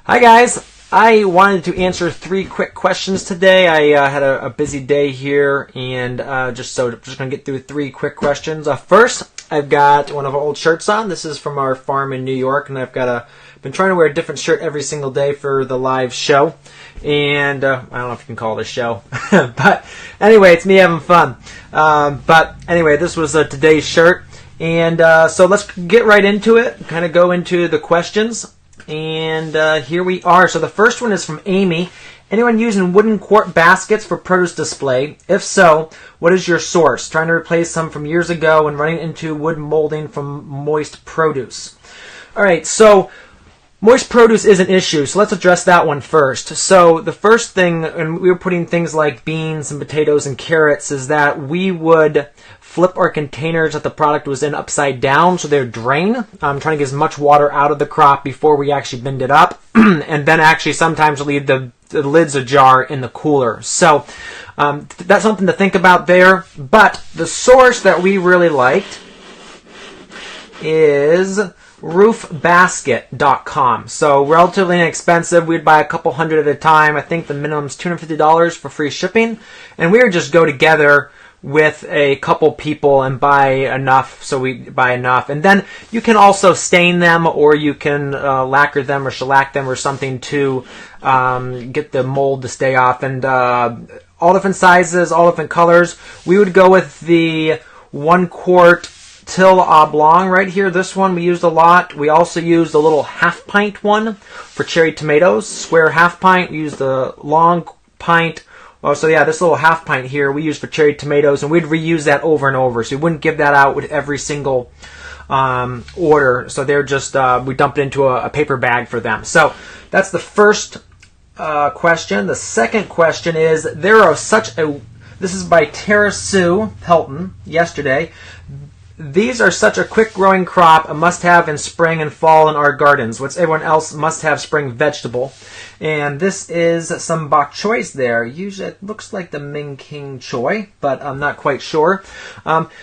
Hi guys, I wanted to answer 3 quick questions today. I had a busy day here, and just going to get through 3 quick questions. First, I've got one of our old shirts on. This is from our farm in New York, and I've been trying to wear a different shirt every single day for the live show. And I don't know if you can call it a show, but anyway, it's me having fun. But anyway, this was today's shirt, and so let's get right into it. Kind of go into the questions. And here we are. So the first one is from Amy. Anyone using wooden quart baskets for produce display? If so, what is your source? Trying to replace some from years ago and running into wood molding from moist produce. All right, so moist produce is an issue, so let's address that one first. So the first thing, and we were putting things like beans and potatoes and carrots, is that we would flip our containers that the product was in upside down so they'd drain. Trying to get as much water out of the crop before we actually binned it up, and then actually sometimes leave the lids ajar in the cooler. So that's something to think about there. But the source that we really liked is roofbasket.com. So relatively inexpensive. We'd buy a couple hundred at a time. I think the minimum's $250 for free shipping. And we would just go together with a couple people and buy enough. So we buy enough. And then you can also stain them, or you can lacquer them or shellac them or something to get the mold to stay off. And all different sizes, all different colors. We would go with the 1 quart Till Oblong right here. This one we used a lot. We also used the little half pint one for cherry tomatoes. Square half pint. We used the long pint. Oh, so yeah, this little half pint here we used for cherry tomatoes, and we'd reuse that over and over. So we wouldn't give that out with every single order. So they're just we dumped it into a paper bag for them. So that's the first question. The second question is, this is by Tara Sue Pelton yesterday. These are such a quick growing crop, a must have in spring and fall in our gardens. What's everyone else must have spring vegetable? And this is some bok choys there. Usually it looks like the Ming King choy, but I'm not quite sure.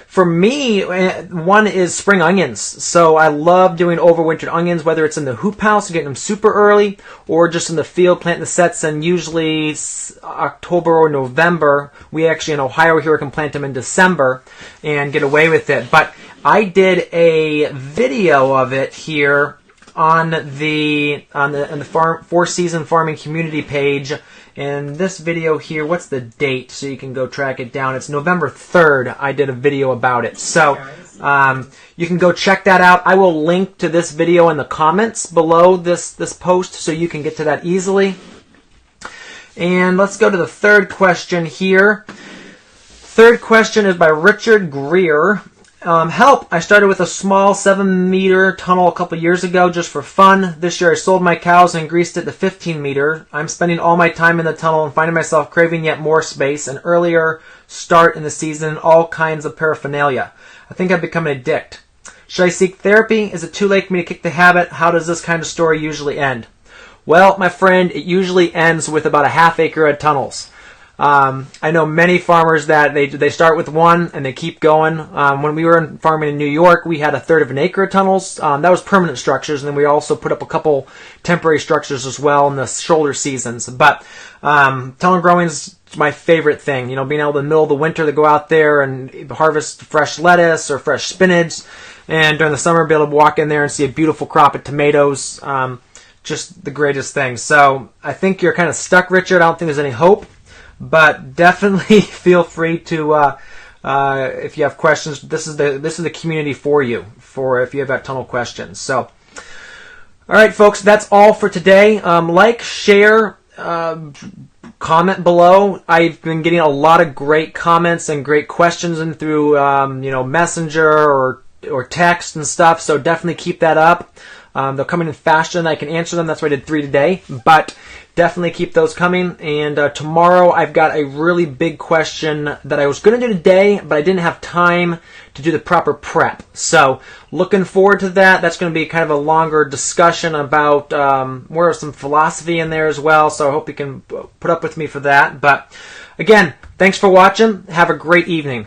For me, one is spring onions. So I love doing overwintered onions, whether it's in the hoop house, getting them super early, or just in the field, planting the sets, and usually October or November. We actually in Ohio here can plant them in December and get away with it. But I did a video of it here on the Four Season Farming community page. And this video here, what's the date? So you can go track it down. It's November 3rd. I did a video about it. So you can go check that out. I will link to this video in the comments below this post so you can get to that easily. And let's go to the third question here. Third question is by Richard Greer. Help! I started with a small 7-meter tunnel a couple years ago just for fun. This year I sold my cows and increased it to 15 meter. I'm spending all my time in the tunnel and finding myself craving yet more space, an earlier start in the season, all kinds of paraphernalia. I think I've become an addict. Should I seek therapy? Is it too late for me to kick the habit? How does this kind of story usually end? Well, my friend, it usually ends with about a half acre of tunnels. I know many farmers that they start with one and they keep going. When we were farming in New York, we had 1/3 of an acre of tunnels. That was permanent structures, and then we also put up a couple temporary structures as well in the shoulder seasons. But tunnel growing is my favorite thing. You know, being able to middle of the winter to go out there and harvest fresh lettuce or fresh spinach, and during the summer be able to walk in there and see a beautiful crop of tomatoes. Just the greatest thing. So I think you're kind of stuck, Richard. I don't think there's any hope. But definitely feel free to, if you have questions, this is the community for you, for if you have that tunnel questions. So, all right, folks, that's all for today. Like, share, comment below. I've been getting a lot of great comments and great questions in through, Messenger or text and stuff. So definitely keep that up. They're coming in faster than I can answer them. That's why I did 3 today. But definitely keep those coming. And tomorrow I've got a really big question that I was going to do today, but I didn't have time to do the proper prep. So looking forward to that. That's going to be kind of a longer discussion about more of some philosophy in there as well. So I hope you can put up with me for that. But again, thanks for watching. Have a great evening.